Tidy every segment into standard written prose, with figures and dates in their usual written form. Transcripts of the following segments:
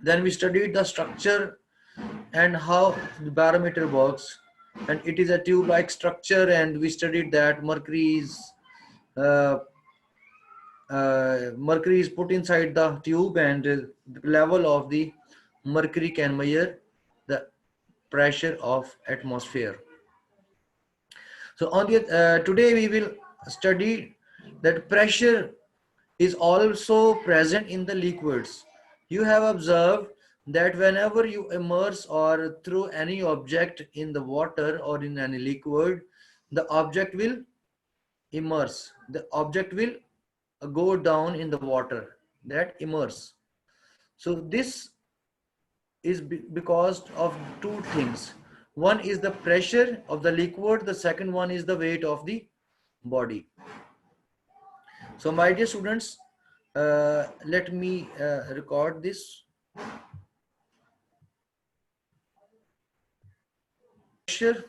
Then we studied the structure and how the barometer works, and it is a tube like structure, and we studied that uh, mercury is put inside the tube, and the level of the mercury can measure the pressure of atmosphere. So on the today we will study that pressure is also present in the liquids. You have observed that whenever you immerse or throw any object in the water or in any liquid, the object will immerse. The object will go down in the water, that immerse. So this is because of two things. One is the pressure of the liquid, the second one is the weight of the body. So my dear students, let me record this. Pressure,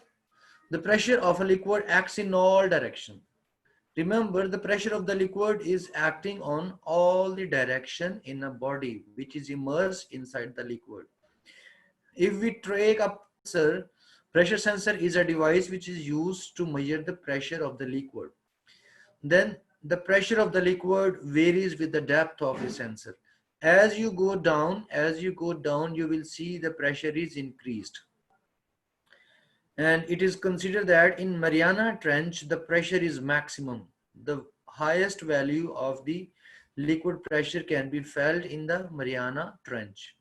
the pressure of a liquid acts in all directions. Remember, the pressure of the liquid is acting on all the direction in a body which is immersed inside the liquid. If we take a sensor, pressure sensor is a device which is used to measure the pressure of the liquid. Then the pressure of the liquid varies with the depth of the sensor. As you go down, you will see the pressure is increased. And it is considered that in Mariana Trench, the pressure is maximum. The highest value of the liquid pressure can be felt in the Mariana Trench.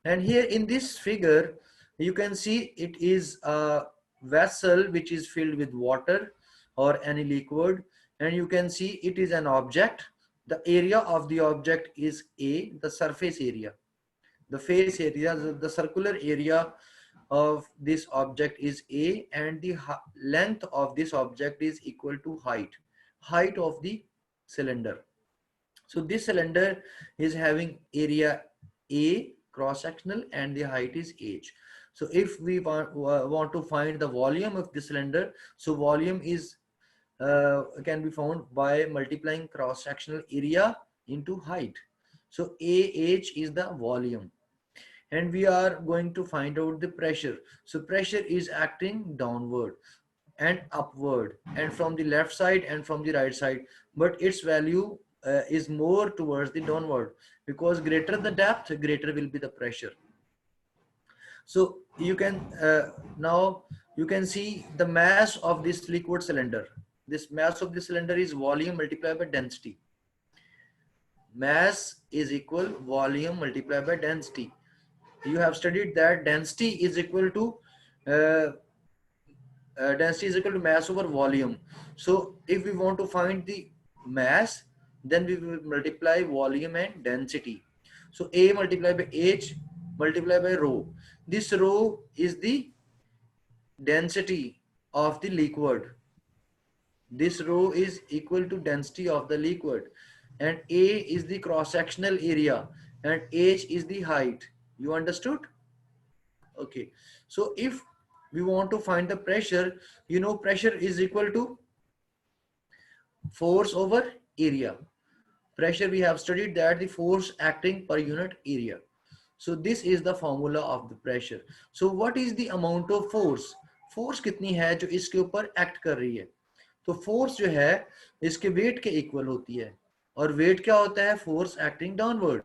And here in this figure, you can see it is a vessel which is filled with water or any liquid, and you can see it is an object. The area of the object is A, the surface area. The face area, the circular area of this object is A, and the length of this object is equal to height of the cylinder. So this cylinder is having area A cross sectional and the height is h. So if we want to find the volume of the cylinder, so volume is can be found by multiplying cross sectional area into height. So AH is the volume, and we are going to find out the pressure. So pressure is acting downward and upward, and from the left side and from the right side, but its value is more towards the downward, because greater the depth, greater will be the pressure. So you can now you can see the mass of this liquid cylinder. This mass of the cylinder is volume multiplied by density. Mass is equal volume multiplied by density. You have studied that density is equal to uh, mass over volume. So if we want to find the mass, then we will multiply volume and density. So A multiplied by H multiplied by rho. This rho is the density of the liquid. This rho is equal to density of the liquid, and A is the cross-sectional area and H is the height. You understood? Okay. So if we want to find the pressure, you know pressure is equal to force over area. Pressure, we have studied that the force acting per unit area. So this is the formula of the pressure. So what is the amount of force? Force कितनी है जो इसके ऊपर act कर रही है? तो force जो है इसके वेट के इक्वल होती है, और वेट क्या होता है? Force acting downward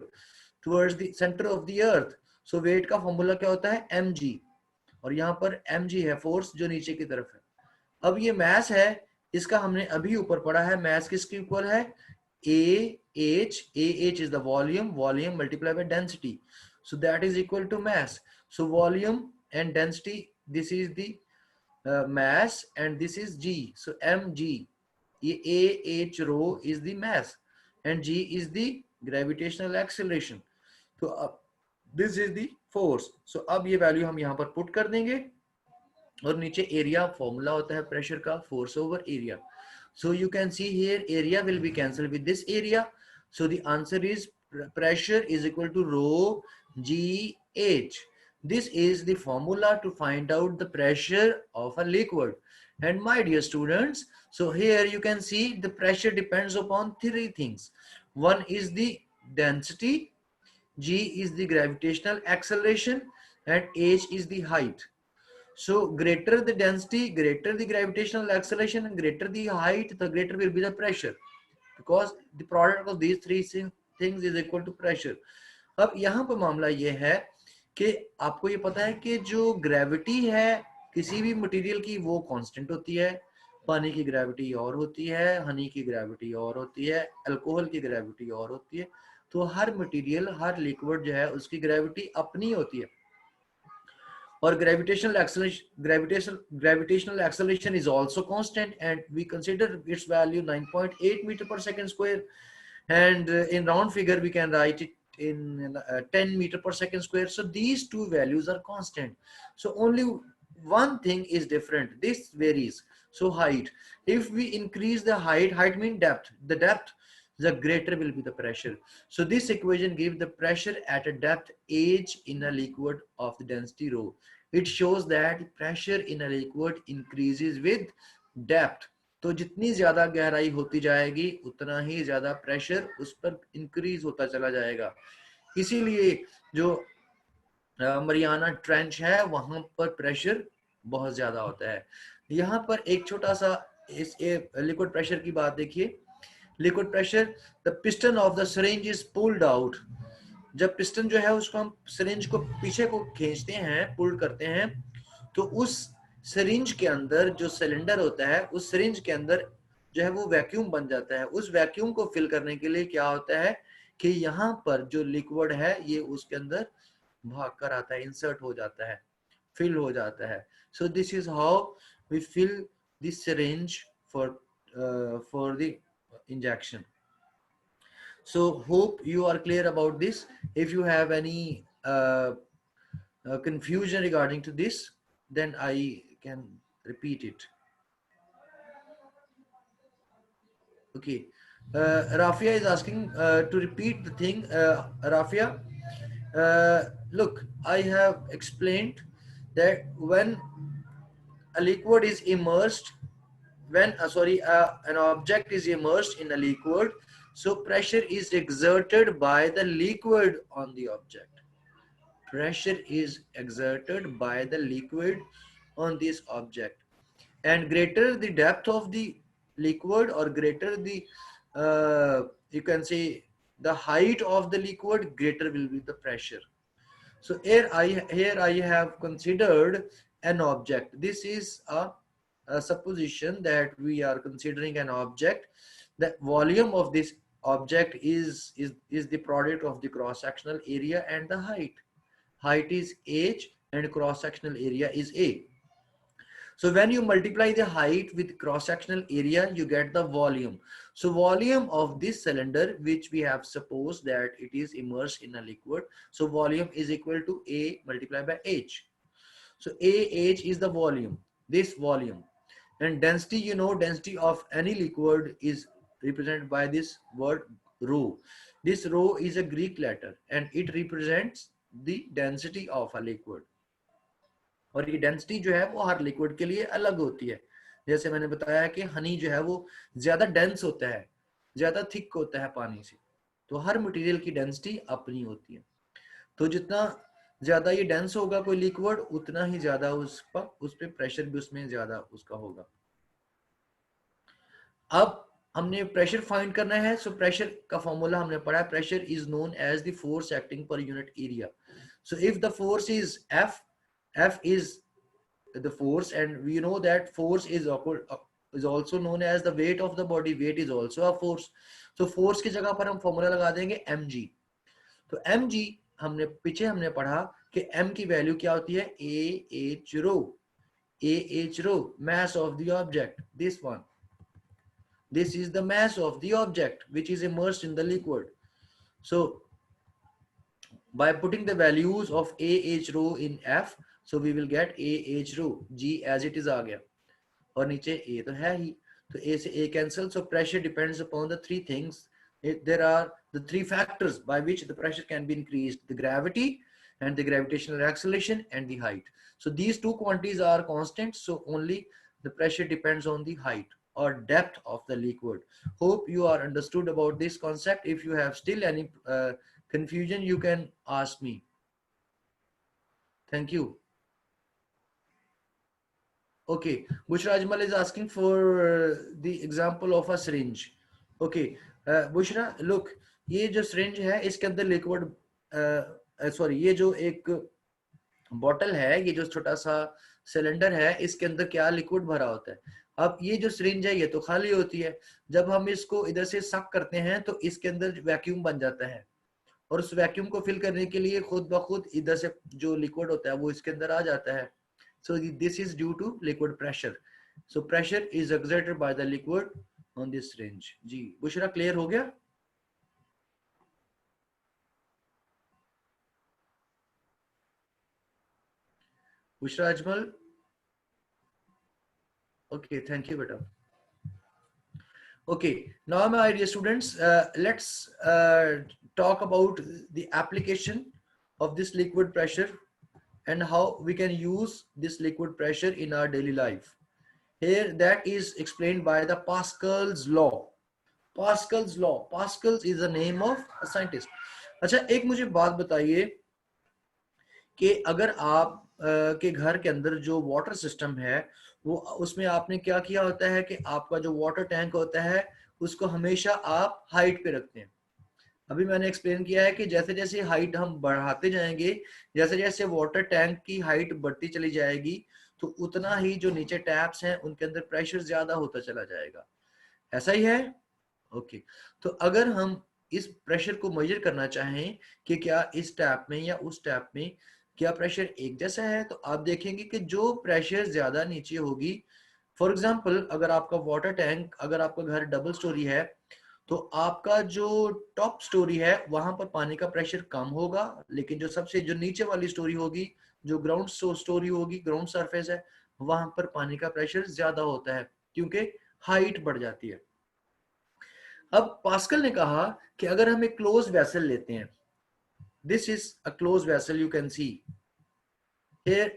towards the centre of the earth. So weight का फॉर्मूला क्या होता है? mg, और यहाँ पर mg है फोर्स जो नीचे की तरफ है. अब ये मैस है, इसका हमने अभी ऊपर पढ़ा है. मैस किसके इक्वल है? AH is the volume multiplied by density. So that is equal to mass. So volume and density, this is the mass and this is G. So mg, AH rho is the mass and G is the gravitational acceleration. So this is the force. So अब ये value हम यहाँ पर put कर देंगे, और नीचे area formula होता है प्रेशर का, force over area. So you can see here area will be cancelled with this area. So the answer is pressure is equal to rho GH. This is the formula to find out the pressure of a liquid. And my dear students, so here you can see the pressure depends upon three things. One is the density, G is the gravitational acceleration, and H is the height. So greater the density, greater the gravitational acceleration, and greater the height, the greater will be the pressure, because the product of these three things is equal to pressure. अब यहाँ पर मामला ये है कि आपको ये पता है कि जो ग्रेविटी है किसी भी मटेरियल की वो कांस्टेंट होती है, पानी की ग्रेविटी और होती है, हनी की ग्रेविटी और होती है, अल्कोहल की ग्रेविटी और होती है। तो हर मटेरियल, हर लिक्विड जो है उसकी ग्रेविटी अपनी होती है। और gravitational acceleration is also constant, and we consider its value 9.8 meter per second square, and in round figure we can write it in 10 meter per second square. So these two values are constant, so only one thing is different, this varies. So height, if we increase the height means depth, the depth, the greater will be the pressure. So this equation gives the pressure at a depth h in a liquid of the density rho. It shows that pressure in a liquid increases with depth. तो जितनी ज्यादा गहराई होती जाएगी उतना ही ज्यादा pressure उस पर इंक्रीज होता चला जाएगा। इसीलिए जो मरियाना ट्रेंच है वहां पर प्रेशर बहुत ज्यादा होता है। यहाँ पर एक छोटा सा इस लिक्विड प्रेशर की बात देखिए। Liquid pressure, the piston of the syringe is pulled out. जब पिस्टन जो है उसको हम सिरिंज को पीछे को खींचते हैं, पुल करते हैं, तो उस सिरिंज के अंदर जो सिलेंडर होता है उस सिरिंज के अंदर जो है वो वैक्यूम बन जाता है। उस वैक्यूम को फिल करने के लिए क्या होता है कि यहाँ पर जो लिक्विड है ये उसके अंदर भाग कर आता है, इंसर्ट हो जाता है, फिल हो जाता है। So this is how we fill this syringe for the injection. So hope you are clear about this. If you have any confusion regarding to this, then I can repeat it. Okay, Rafia is asking to repeat the thing. Rafia, look, I have explained that when a liquid is immersed, when an object is immersed in a liquid, so pressure is exerted by the liquid on the object. Pressure is exerted by the liquid on this object, and greater the depth of the liquid, or greater the you can say the height of the liquid, greater will be the pressure. So here I have considered an object. This is a supposition that we are considering an object. The volume of this object is the product of the cross-sectional area and the height. Height is h and cross-sectional area is a. So when you multiply the height with cross-sectional area, you get the volume. So volume of this cylinder, which we have supposed that it is immersed in a liquid, so volume is equal to A multiplied by H. So AH is the volume, this volume. And density, you know, density of any liquid is represented by this word rho. This rho is a Greek letter and it represents the density of a liquid. और ये density जो है वो हर liquid के लिए अलग होती है। जैसे मैंने बताया कि हनी जो है वो ज्यादा डेंस होता है, ज्यादा थिक होता है पानी से, तो हर मटेरियल की डेंसिटी अपनी होती है। तो जितना ज्यादा ये डेंस होगा कोई लिक्विड, उतना ही ज्यादा उस पे प्रेशर भी उसमें ज्यादा उसका होगा। अब हमने प्रेशर फाइंड करना है। सो प्रेशर का फॉर्मूला हमने पढ़ा, pressure is known as the force acting per unit area. So if the force is F is the force, and we know that force is also known as the weight of the body. Weight is also a force. So force की जगह पर हम formula लगा देंगे mg। तो mg हमने पढ़ा कि m की वैल्यू क्या होती है, ah rho। ah rho, mass of the object, this one. This is the mass of the object which is immersed in the liquid. So by putting the values of ah rho in F, so we will get ah rho, g as it is आ गया, और नीचे a तो है ही, तो a से a cancel. So pressure depends upon the three things. There are the three factors by which the pressure can be increased: the gravity and the gravitational acceleration and the height. So these two quantities are constant, so only the pressure depends on the height or depth of the liquid. Hope you are understood about this concept. If you have still any confusion, you can ask me. Thank you. Okay, Bushra Ajmal is asking for the example of a syringe. Okay, Bushra, look, ये जो syringe है इसके अंदर liquid, sorry, ये जो एक bottle है, ये जो छोटा सा सिलेंडर है, इसके अंदर क्या लिक्विड भरा होता है। अब ये जो सिरिंज है ये तो खाली होती है, जब हम इसको इधर से सक करते हैं तो इसके अंदर वैक्यूम बन जाता है, और उस वैक्यूम को फिल करने के लिए खुद ब खुद इधर से जो लिक्विड होता है वो इसके अंदर आ जाता है। So this is due to liquid pressure. So pressure is exerted by the liquid on this syringe. जी बुशरा, क्लियर हो गया? Bushra Ajmal, okay, thank you beta. Okay, now my dear students, let's talk about the application of this liquid pressure and how we can use this liquid pressure in our daily life. Here that is explained by the Pascal's law. Pascal's law. Pascal is the name of a scientist. अच्छा, एक मुझे बात बताइए कि अगर आप के घर के अंदर जो वाटर सिस्टम है वो, उसमें आपने क्या किया होता है कि आपका जो वाटर टैंक होता है उसको हमेशा आप हाइट पे रखते हैं। अभी मैंने एक्सप्लेन किया है कि जैसे जैसे हाइट हम बढ़ाते जाएंगे, जैसे जैसे वाटर टैंक की हाइट बढ़ती चली जाएगी, तो उतना ही जो नीचे टैप्स हैं उनके अंदर प्रेशर ज्यादा होता चला जाएगा। ऐसा ही है? ओके, तो अगर हम इस प्रेशर को मेजर करना चाहें कि क्या इस टैप में या उस टैप में क्या प्रेशर एक जैसा है, तो आप देखेंगे कि जो प्रेशर ज्यादा नीचे होगी, फॉर एग्जांपल अगर आपका वाटर टैंक, अगर आपका घर डबल स्टोरी है, तो आपका जो टॉप स्टोरी है वहां पर पानी का प्रेशर कम होगा, लेकिन जो सबसे जो नीचे वाली स्टोरी होगी, जो ग्राउंड स्टोरी होगी, ग्राउंड सरफेस है, वहां पर पानी का प्रेशर ज्यादा होता है क्योंकि हाइट बढ़ जाती है। अब पास्कल ने कहा कि अगर हम एक क्लोज वेसल लेते हैं, this is a close vessel, you can see here,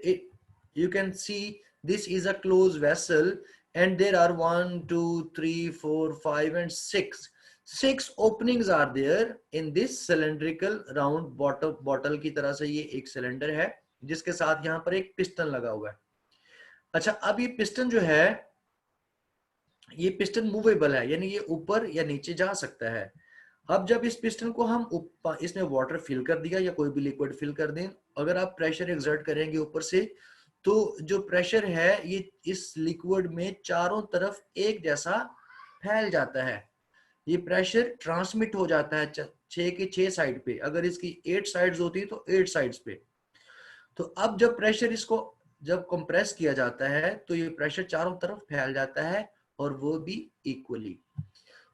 you can see this is a closed vessel and there are 1 2 3 4 5 and 6 openings are there in this cylindrical round bottle की तरह से। ये एक cylinder है जिसके साथ यहाँ पर एक पिस्टन लगा हुआ है। अच्छा, अब ये पिस्टन जो है, ये पिस्टन मूवेबल है, यानी ये ऊपर या नीचे जा सकता है। अब जब इस पिस्टन को हम इसमें वाटर फिल कर दिया या कोई भी लिक्विड फिल कर दें, अगर आप प्रेशर एक्सर्ट करेंगे ऊपर से, तो जो प्रेशर है ये इस लिक्विड में चारों तरफ एक जैसा फैल जाता है। ये प्रेशर ट्रांसमिट हो जाता है 6 के 6 साइड पे। अगर इसकी 8 साइड्स होती तो 8 साइड्स पे। तो अब जब प्रेशर इसको जब कंप्रेस किया जाता है तो ये प्रेशर चारों तरफ फैल जाता है और वो भी इक्वली।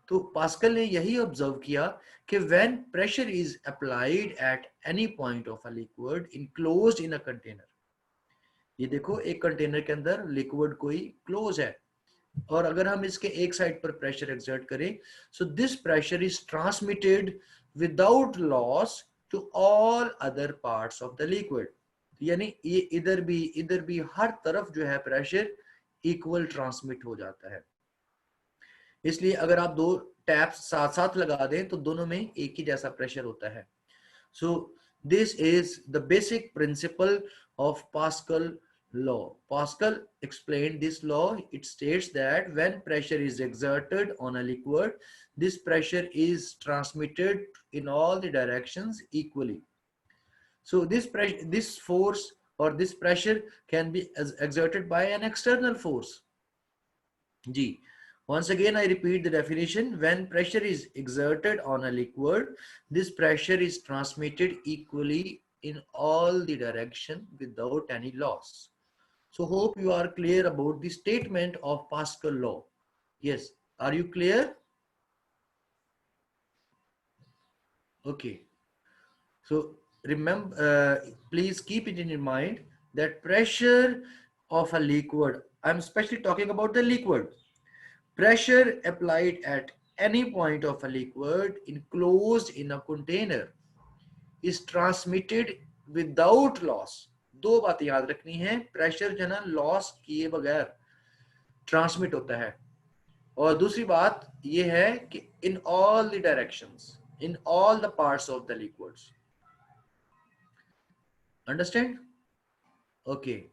तो पास्कल ने यही ऑब्जर्व किया कि when pressure is applied at any point of a liquid enclosed in a container, ये देखो एक कंटेनर के अंदर लिक्विड कोई क्लोज है, और अगर हम इसके एक साइड पर प्रेशर एक्सर्ट करें, so this pressure is transmitted without loss to all other parts of the liquid. यानी ये इधर भी हर तरफ जो है प्रेशर इक्वल ट्रांसमिट हो जाता है। इसलिए अगर आप दो टैप्स साथ साथ लगा दें तो दोनों में एक ही जैसा प्रेशर होता है। So this is the basic principle of pascal law. Pascal explained this law. It states that when pressure is exerted on a liquid, this pressure is transmitted in all the directions equally. So this force or this pressure can be exerted by an external force. G. Once again, I repeat the definition. When pressure is exerted on a liquid, this pressure is transmitted equally in all the direction without any loss. So hope you are clear about the statement of Pascal law. Yes, are you clear? Okay. So remember, please keep it in your mind that pressure of a liquid, I'm especially talking about the liquid. Pressure applied at any point of a liquid enclosed in a container is transmitted without loss. दो बातें याद रखनी है, pressure जो है ना loss किए बगैर ट्रांसमिट होता है, और दूसरी बात ये है कि in all the directions, in all the parts of the liquids. Understand? Okay.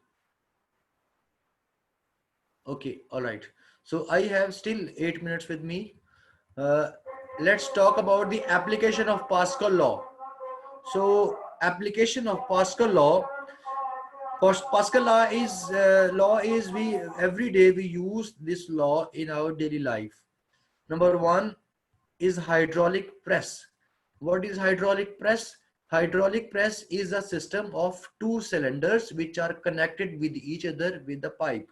Okay. All right. So I have still 8 minutes with me. Uh, let's talk about the application of Pascal law. So application of Pascal law. Pascal law is we every day we use this law in our daily life. Number one is hydraulic press. What is hydraulic press? Hydraulic press is a system of two cylinders which are connected with each other with the pipe.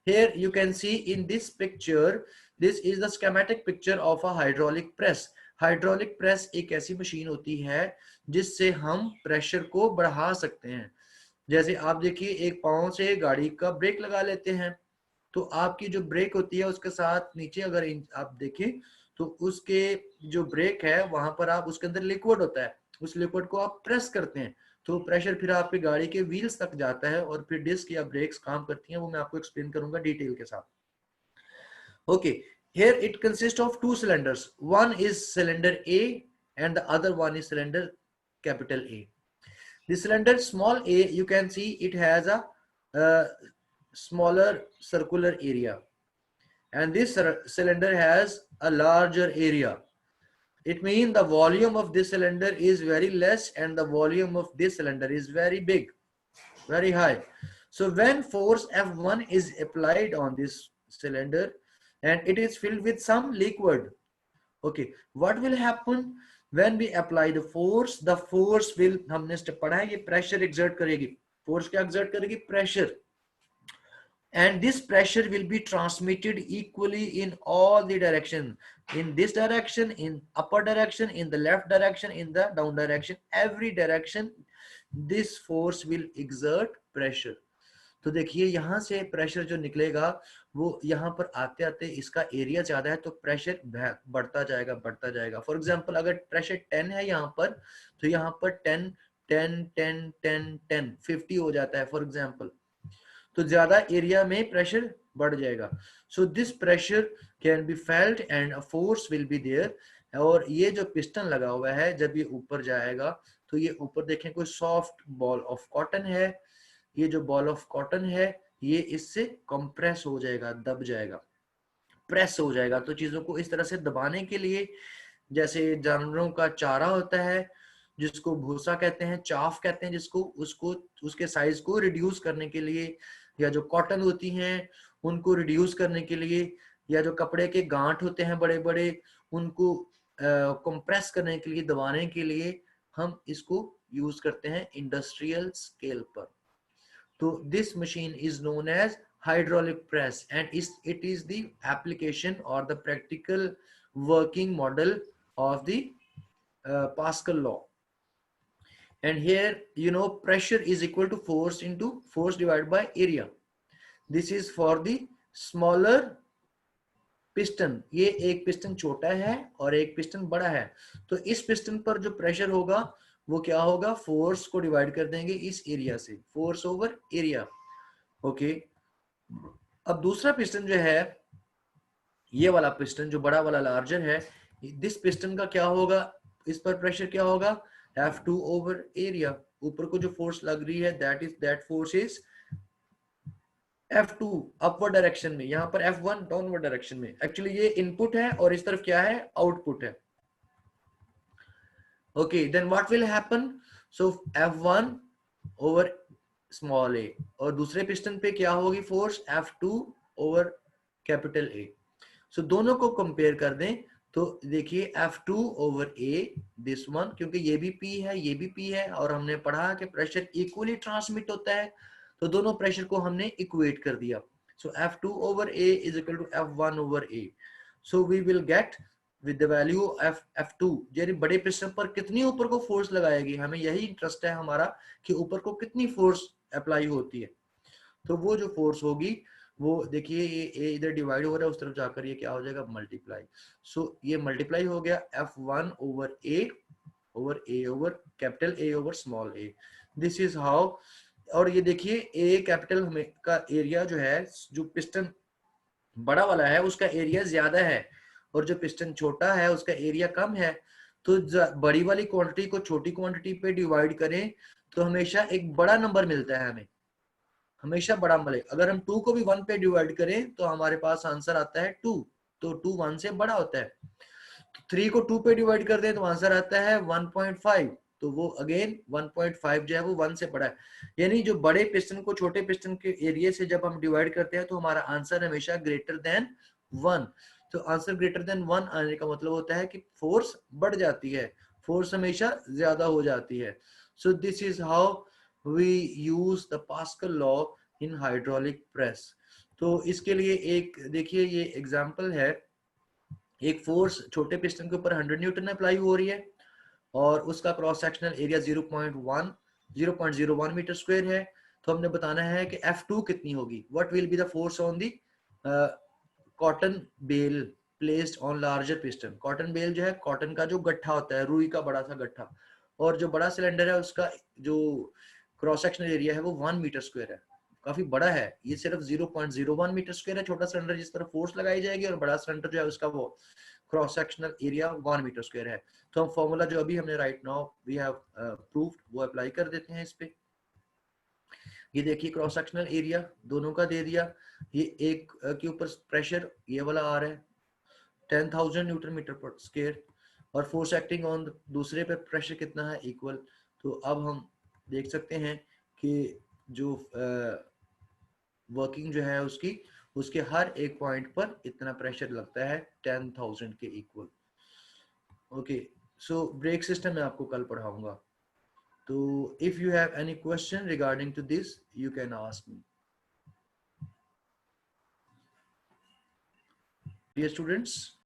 Here you can see in this picture, this is the schematic picture of a hydraulic press. Hydraulic press एक ऐसी machine होती है जिससे हम pressure को बढ़ा सकते हैं. जैसे आप देखिए एक पाँव से गाड़ी का ब्रेक लगा लेते हैं, तो आपकी जो ब्रेक होती है उसके साथ नीचे अगर आप देखें तो उसके जो ब्रेक है वहां पर आप उसके अंदर लिक्विड होता है, उस लिक्विड को आप प्रेस करते हैं तो प्रेशर फिर आपकी गाड़ी के व्हील्स तक जाता है और फिर डिस्क या ब्रेक्स काम करती हैं. वो मैं आपको एक्सप्लेन करूंगा डिटेल के साथ. Okay, here it consists of two cylinders. One is cylinder A and the other one is cylinder capital A. The cylinder small a, you can see it has a smaller circular area, and this cylinder has a larger area. It means the volume of this cylinder is very less and the volume of this cylinder is very big, very high. So when force F1 is applied on this cylinder and it is filled with some liquid, okay, what will happen when we apply the force? The force will, हमने step पढ़ा है, ये pressure exert करेगी. Force क्या exert करेगी? Pressure. And this pressure will be transmitted equally in all the direction. In this direction, in upper direction, in the left direction, in the down direction, every direction, this force will exert pressure. तो देखिए यहाँ से pressure जो निकलेगा वो यहाँ पर आते आते इसका एरिया ज्यादा है तो प्रेशर बढ़ता जाएगा. फॉर एग्जांपल अगर प्रेशर 10 है यहाँ पर तो यहाँ पर 10 10 10 10 10 50 हो जाता है फॉर एग्जांपल. तो ज्यादा एरिया में प्रेशर बढ़ जाएगा. So this pressure can be felt and a force will be there. और ये जो पिस्टन लगा हुआ है जब ये ऊपर जाएगा तो ये ऊपर देखें कोई सॉफ्ट बॉल ऑफ कॉटन है. ये जो बॉल ऑफ कॉटन है ये इससे कंप्रेस हो जाएगा, दब जाएगा, प्रेस हो जाएगा. तो चीजों को इस तरह से दबाने के लिए जैसे जानवरों का चारा होता है जिसको भूसा कहते हैं, चाफ कहते हैं जिसको, उसको उसके साइज को रिड्यूस करने के लिए, या जो कॉटन होती हैं उनको रिड्यूस करने के लिए, या जो कपड़े के गांठ होते हैं बड़े बड़े उनको कंप्रेस करने के लिए, दबाने के लिए हम इसको यूज करते हैं इंडस्ट्रियल स्केल पर. So this machine is known as hydraulic press and it is the application or the practical working model of the Pascal law. And here you know pressure is equal to force into force divided by area. This is for the smaller piston. ये एक piston छोटा है और एक piston बड़ा है. तो इस पिस्टन पर जो प्रेशर होगा वो क्या होगा? फोर्स को डिवाइड कर देंगे इस एरिया से, फोर्स ओवर एरिया. ओके, अब दूसरा पिस्टन जो है ये वाला पिस्टन जो बड़ा वाला लार्जर है, दिस पिस्टन का क्या होगा? इस पर प्रेशर क्या होगा? F2 over area. ऊपर को जो फोर्स लग रही है that force is F2 upward direction में, यहाँ पर F1 डाउनवर्ड डायरेक्शन में. एक्चुअली ये इनपुट है और इस तरफ क्या है? आउटपुट है. Okay, then what will happen? So F1 over small a और दूसरे पिस्टन पे क्या होगी force? F2 over capital A. So दोनों को कंपेयर कर दें तो देखिए F2 over A, this one, क्योंकि ये भी P है ये भी P है और हमने पढ़ा कि प्रेशर इक्वली ट्रांसमिट होता है तो दोनों प्रेशर को हमने इक्वेट कर दिया. So F2 over A is equal to F1 over A. So we will get with the value of F2. यानी बड़े पिस्टन पर कितनी ऊपर को फोर्स लगाएगी, हमें यही इंटरेस्ट है हमारा कि ऊपर को कितनी फोर्स अप्लाई होती है. तो वो जो फोर्स होगी वो देखिए ये इधर डिवाइड हो रहा है, उस तरफ जाकर ये क्या हो जाएगा? मल्टीप्लाई. सो ये मल्टीप्लाई हो गया F1 over A over capital A over small a. This is how. और ये देखिए A कैपिटल हमें का एरिया जो है, जो पिस्टन बड़ा वाला है उसका एरिया ज्यादा है और जो पिस्टन छोटा है उसका एरिया कम है. तो बड़ी वाली क्वांटिटी को छोटी क्वांटिटी पे डिवाइड करें तो हमेशा एक बड़ा नंबर मिलता है, हमें हमेशा बड़ा मिले। अगर हम 2 को भी 1 पे डिवाइड करें तो हमारे पास आंसर आता है 2, तो 2 1 से बड़ा होता है। तो 3 को 2 पे डिवाइड कर दें तो आंसर आता है 1.5, तो वो अगेन 1.5 जो है वो 1 से बड़ा है। यानी जो बड़े पिस्टन को छोटे पिस्टन के एरिया से जब हम डिवाइड करते हैं तो हमारा आंसर हमेशा ग्रेटर देन 1। तो आंसर ग्रेटर देन 1 आने का मतलब होता है कि फोर्स बढ़ जाती है, फोर्स हमेशा ज्यादा हो जाती है। So this is how we use the Pascal law in hydraulic press. तो इसके लिए एक देखिए ये एग्जांपल है, एक फोर्स छोटे पिस्टन के ऊपर 100 न्यूटन अप्लाई हो रही है और उसका cross sectional area 0.01 metre square है। तो हमने बताना है कि F2 कितनी होगी, what will be the force on the cotton bale placed on larger piston. Cotton bale जो है कॉटन का जो गट्ठा होता है, रुई का बड़ा सा गट्ठा, और जो बड़ा सिलेंडर है उसका जो क्रॉस सेक्शनल एरिया है वो 1 मीटर स्क्वायर है, काफी बड़ा है। ये सिर्फ 0.01 मीटर स्क्वायर है छोटा सिलेंडर जिस पर फोर्स लगाई जाएगी, और बड़ा सिलेंडर जो है उसका वो cross sectional area 1 metre square है। तो हम फॉर्मूला जो अभी हमने right now we have proved वो अप्लाई कर देते हैं इस पे। ये देखिए क्रॉस सेक्शनल एरिया दोनों का दे दिया, ये एक के ऊपर प्रेशर ये वाला आ रहा है 10,000 न्यूटन मीटर पर स्क्वायर, और फोर्स एक्टिंग ऑन दूसरे पे प्रेशर कितना है इक्वल। तो अब हम देख सकते हैं कि जो वर्किंग जो है उसकी उसके हर एक पॉइंट पर इतना प्रेशर लगता है 10,000 के equal. Okay, so brake system मैं आपको कल पढ़ाऊंगा। तो if you have any question regarding to this you can ask me. Dear students,